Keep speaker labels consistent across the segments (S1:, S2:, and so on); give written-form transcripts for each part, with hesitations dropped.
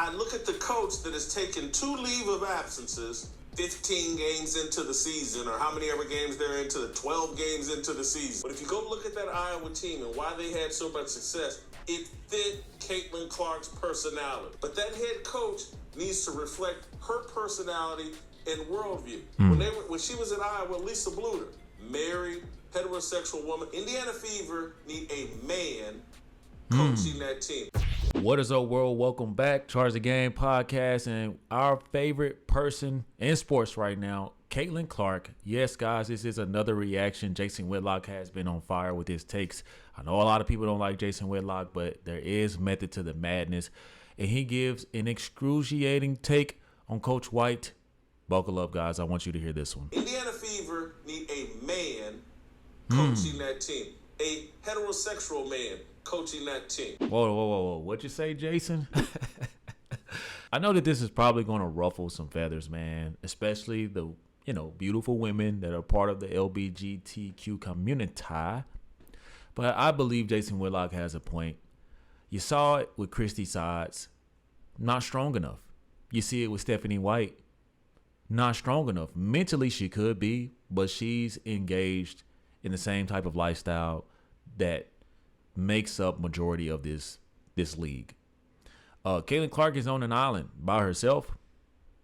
S1: I look at the coach that has taken 2 leave of absences, 15 games into the season, or how many ever games they're into, 12 games into the season. But if you go look at that Iowa team and why they had so much success, it fit Caitlin Clark's personality. But that head coach needs to reflect her personality and worldview. When she was at Iowa, Lisa Bluter, married, heterosexual woman. Indiana Fever need a man coaching that team.
S2: What is up, world? Welcome back. Charge the Game podcast, and our favorite person in sports right now, Caitlin Clark. Yes, guys, this is another reaction. Jason Whitlock has been on fire with his takes. I know a lot of people don't like Jason Whitlock, but there is method to the madness, and he gives an excruciating take on Coach White. Buckle up, guys. I want you to hear this one.
S1: Indiana Fever need a man coaching that team. A heterosexual man coaching that team.
S2: Whoa. What'd you say, Jason? I know that this is probably going to ruffle some feathers, man, especially the, beautiful women that are part of the LGBTQ community. But I believe Jason Whitlock has a point. You saw it with Christy Sides, not strong enough. You see it with Stephanie White, not strong enough. Mentally, she could be, but she's engaged in the same type of lifestyle that makes up majority of this league. Caitlin Clark is on an island by herself.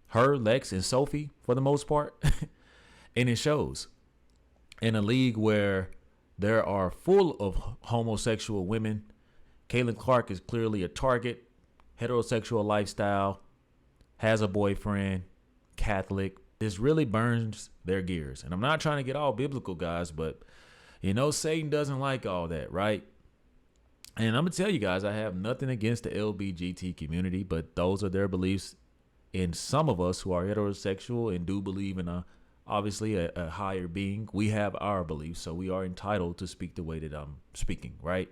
S2: Her, Lex, and Sophie, for the most part. And it shows. In a league where there are full of homosexual women, Caitlin Clark is clearly a target. Heterosexual lifestyle, has a boyfriend, Catholic. This really burns their gears. And I'm not trying to get all biblical, guys, but Satan doesn't like all that, right? And I'm going to tell you guys, I have nothing against the LGBT community, but those are their beliefs. And some of us who are heterosexual and do believe in obviously a higher being, we have our beliefs, so we are entitled to speak the way that I'm speaking, right?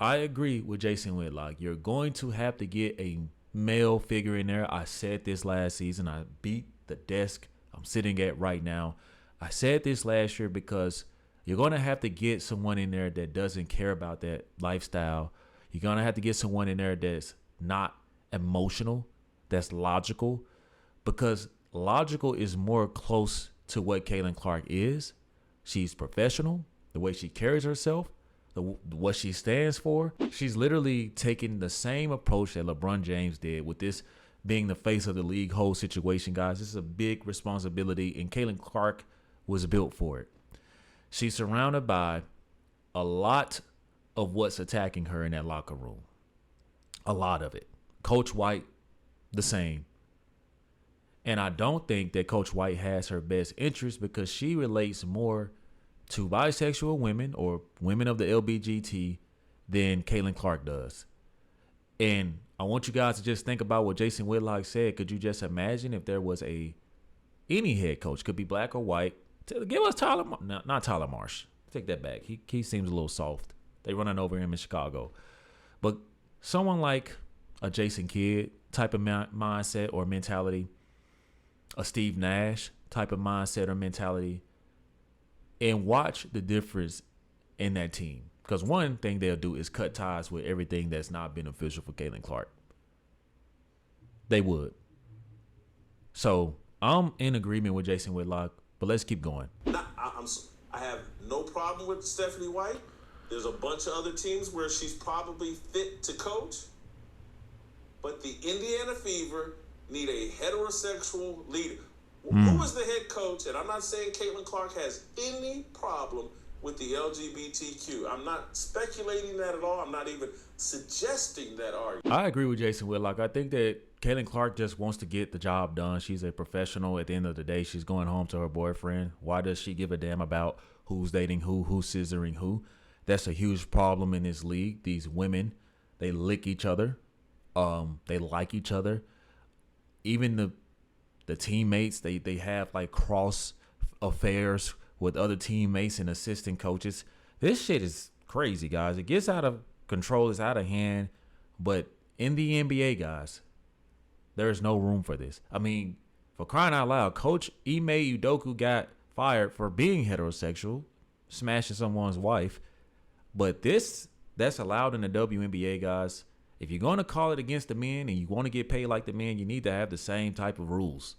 S2: I agree with Jason Whitlock. You're going to have to get a male figure in there. I said this last season. I beat the desk I'm sitting at right now. I said this last year because you're going to have to get someone in there that doesn't care about that lifestyle. You're going to have to get someone in there that's not emotional, that's logical, because logical is more close to what Caitlin Clark is. She's professional, the way she carries herself, what she stands for. She's literally taking the same approach that LeBron James did with this being the face of the league whole situation, guys. This is a big responsibility, and Caitlin Clark was built for it. She's surrounded by a lot of what's attacking her in that locker room. A lot of it. Coach White, the same. And I don't think that Coach White has her best interest because she relates more to bisexual women or women of the LGBT than Caitlin Clark does. And I want you guys to just think about what Jason Whitlock said. Could you just imagine if there was any head coach, could be black or white, give us Tyler, not Tyler Marsh. Take that back. He seems a little soft. They running over him in Chicago. But someone like a Jason Kidd type of mindset or mentality, a Steve Nash type of mindset or mentality, and watch the difference in that team. Because one thing they'll do is cut ties with everything that's not beneficial for Caitlin Clark. They would. So I'm in agreement with Jason Whitlock. But let's keep going.
S1: I have no problem with Stephanie White. There's a bunch of other teams where she's probably fit to coach. But the Indiana Fever need a heterosexual leader. Who was the head coach? And I'm not saying Caitlin Clark has any problem with the LGBTQ. I'm not speculating that at all. I'm not even suggesting that argument.
S2: I agree with Jason Whitlock. I think that Caitlin Clark just wants to get the job done. She's a professional. At the end of the day, she's going home to her boyfriend. Why does she give a damn about who's dating who's scissoring who? That's a huge problem in this league. These women, they lick each other. They like each other. Even the teammates, they have like cross affairs with other teammates and assistant coaches. This shit is crazy, guys. It gets out of control. It's out of hand. But in the NBA, guys, there is no room for this. I mean, for crying out loud, Coach Ime Udoka got fired for being heterosexual, smashing someone's wife. But that's allowed in the WNBA, guys. If you're going to call it against the men and you want to get paid like the men, you need to have the same type of rules.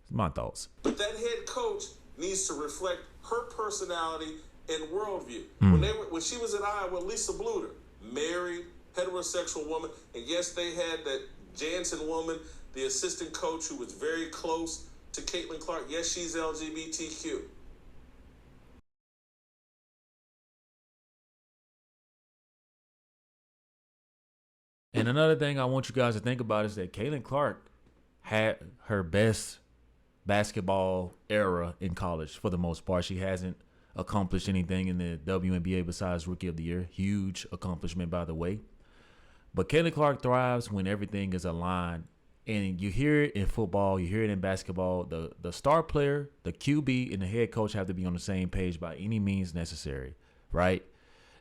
S2: That's my thoughts.
S1: But that head coach needs to reflect her personality and worldview. When she was at Iowa, Lisa Bluter, married, heterosexual woman, and yes, they had that Jansen woman, the assistant coach who was very close to Caitlin Clark. Yes, she's LGBTQ.
S2: And another thing I want you guys to think about is that Caitlin Clark had her best basketball era in college for the most part. She hasn't accomplished anything in the WNBA besides Rookie of the Year. Huge accomplishment, by the way. But Caitlin Clark thrives when everything is aligned. And you hear it in football, you hear it in basketball. The star player, the QB, and the head coach have to be on the same page by any means necessary, right?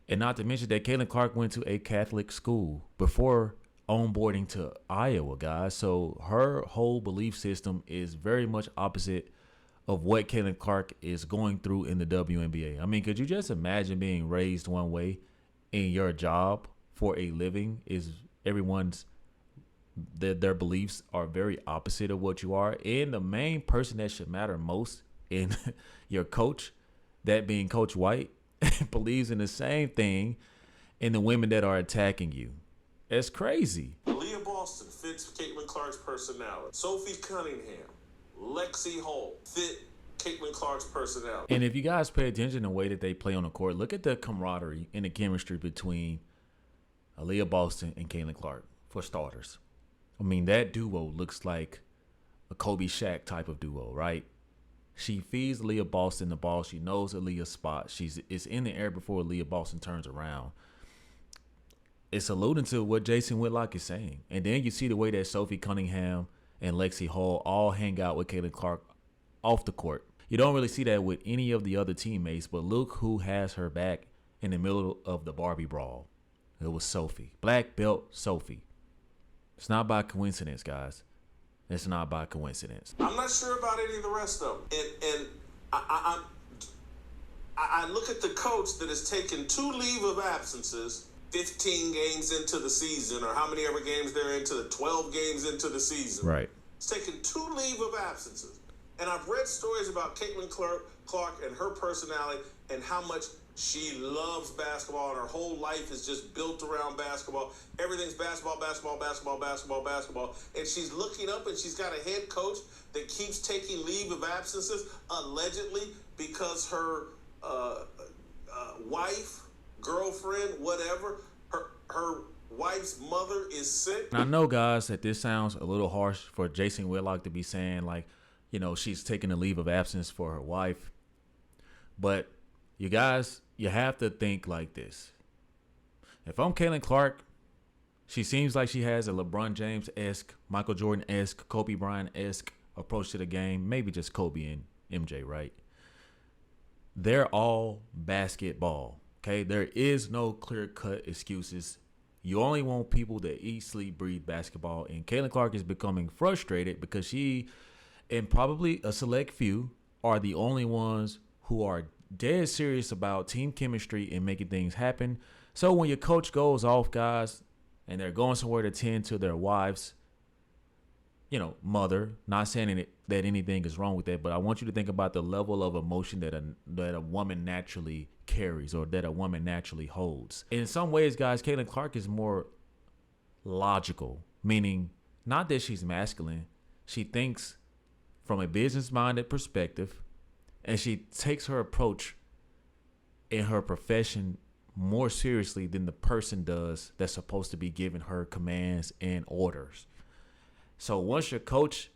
S2: And not to mention that Caitlin Clark went to a Catholic school before onboarding to Iowa, guys. So her whole belief system is very much opposite of what Caitlin Clark is going through in the WNBA. I mean, could you just imagine being raised one way and your job for a living is everyone's their beliefs are very opposite of what you are? And the main person that should matter most in your coach, that being Coach White, believes in the same thing in the women that are attacking you. It's crazy.
S1: Leah Boston fits Caitlin Clark's personality. Sophie Cunningham, Lexi Hall fit Caitlin Clark's personality.
S2: And if you guys pay attention to the way that they play on the court, look at the camaraderie and the chemistry between Leah Boston and Caitlin Clark, for starters. I mean, that duo looks like a Kobe Shaq type of duo, right? She feeds Leah Boston the ball. She knows Aaliyah's spot. It's in the air before Leah Boston turns around. It's alluding to what Jason Whitlock is saying. And then you see the way that Sophie Cunningham and Lexi Hall all hang out with Caitlin Clark off the court. You don't really see that with any of the other teammates, but look who has her back in the middle of the Barbie brawl. It was Sophie. Black belt Sophie. It's not by coincidence, guys. It's not by coincidence.
S1: I'm not sure about any of the rest of them. And I look at the coach that has taken 2 leave of absences 15 games into the season, or how many ever games they're into, the 12 games into the season.
S2: Right.
S1: It's taken 2 leave of absences. And I've read stories about Caitlin Clark and her personality and how much she loves basketball, and her whole life is just built around basketball. Everything's basketball, basketball, basketball, basketball, basketball. And she's looking up and she's got a head coach that keeps taking leave of absences, allegedly because her wife, girlfriend, whatever, her wife's mother is sick.
S2: And I know, guys, that this sounds a little harsh for Jason Whitlock to be saying, like, you know, she's taking a leave of absence for her wife. But you guys, you have to think like this. If I'm Caitlin Clark, she seems like she has a LeBron James-esque, Michael Jordan-esque, Kobe Bryant-esque approach to the game. Maybe just Kobe and MJ, right? They're all basketball, okay? There is no clear-cut excuses. You only want people that eat, sleep, breathe basketball. And Caitlin Clark is becoming frustrated because she, and probably a select few, are the only ones who are dead serious about team chemistry and making things happen. So when your coach goes off, guys, and they're going somewhere to tend to their wives, you know, mother, not saying that anything is wrong with that, but I want you to think about the level of emotion that a woman naturally carries, or that a woman naturally holds. In some ways, guys, Caitlin Clark is more logical, meaning not that she's masculine. She thinks from a business-minded perspective, and she takes her approach in her profession more seriously than the person does that's supposed to be giving her commands and orders. So once your coach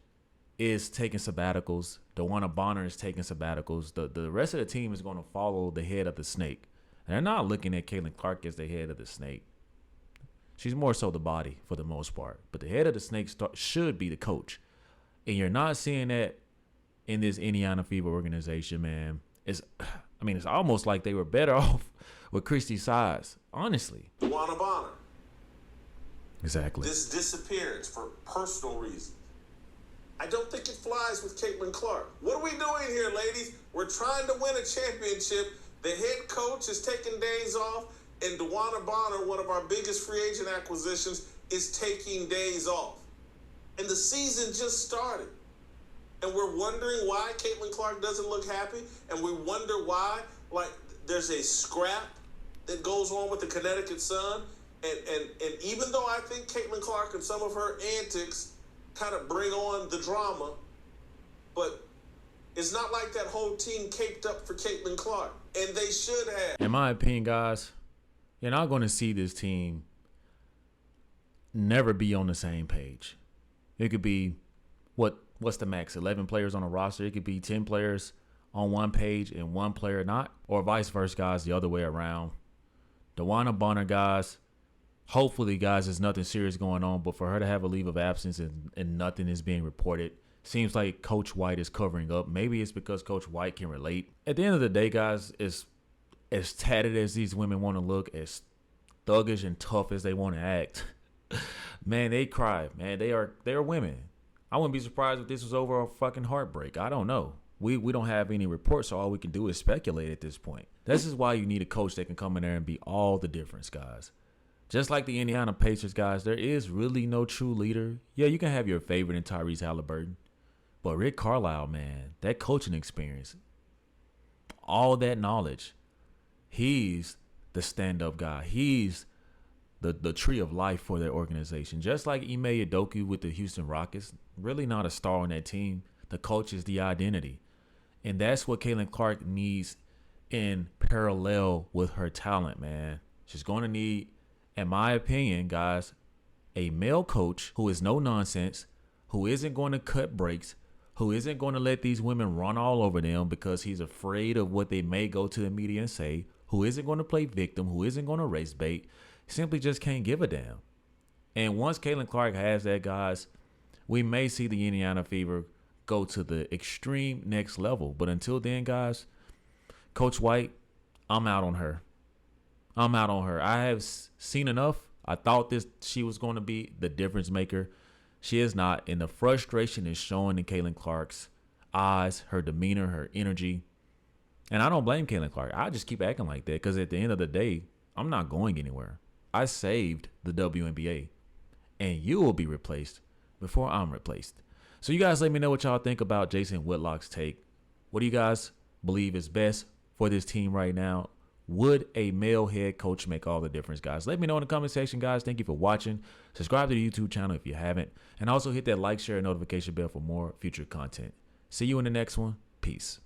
S2: is taking sabbaticals, DeWanna Bonner is taking sabbaticals, the rest of the team is going to follow the head of the snake. And they're not looking at Caitlin Clark as the head of the snake. She's more so the body for the most part. But the head of the snake should be the coach. And you're not seeing that in this Indiana Fever organization, man. It's almost like they were better off with Christy Size, honestly.
S1: DeWanna Bonner.
S2: Exactly.
S1: This disappearance for personal reasons. I don't think it flies with Caitlin Clark. What are we doing here, ladies? We're trying to win a championship. The head coach is taking days off. And DeWanna Bonner, one of our biggest free agent acquisitions, is taking days off. And the season just started. And we're wondering why Caitlin Clark doesn't look happy. And we wonder why, like, there's a scrap that goes on with the Connecticut Sun. And even though I think Caitlin Clark and some of her antics kind of bring on the drama, but it's not like that whole team caped up for Caitlin Clark. And they should have.
S2: In my opinion, guys, you're not going to see this team never be on the same page. It could be, what's the max? 11 players on a roster. It could be 10 players on one page and one player not. Or vice versa, guys, the other way around. DeWanna Bonner, guys, hopefully, guys, there's nothing serious going on. But for her to have a leave of absence and nothing is being reported, seems like Coach White is covering up. Maybe it's because Coach White can relate. At the end of the day, guys, as tatted as these women want to look, as thuggish and tough as they want to act, man, they cry. Man, they are women. I wouldn't be surprised if this was over a fucking heartbreak. I don't know. We don't have any reports, so all we can do is speculate at this point. This is why you need a coach that can come in there and be all the difference, guys. Just like the Indiana Pacers, guys, there is really no true leader. Yeah, you can have your favorite in Tyrese Halliburton. But Rick Carlisle, man, that coaching experience, all that knowledge, he's the stand-up guy. He's the tree of life for their organization. Just like Ime Udoka with the Houston Rockets, really not a star on that team. The coach is the identity. And that's what Caitlin Clark needs in parallel with her talent, man. She's going to need, in my opinion, guys, a male coach who is no nonsense, who isn't going to cut breaks, who isn't going to let these women run all over them because he's afraid of what they may go to the media and say, who isn't going to play victim, who isn't going to race bait, simply just can't give a damn. And once Caitlin Clark has that, guys, we may see the Indiana Fever go to the extreme next level. But until then, guys, Coach White, I'm out on her. I have seen enough. I thought she was going to be the difference maker. She is not, and the frustration is showing in Caitlin Clark's eyes, her demeanor, her energy. And I don't blame Caitlin Clark. I just keep acting like that because at the end of the day, I'm not going anywhere. I saved the WNBA, and you will be replaced before I'm replaced. So you guys let me know what y'all think about Jason Whitlock's take. What do you guys believe is best for this team right now? Would a male head coach make all the difference, guys? Let me know in the comment section, guys. Thank you for watching. Subscribe to the YouTube channel if you haven't. And also hit that like, share, and notification bell for more future content. See you in the next one. Peace.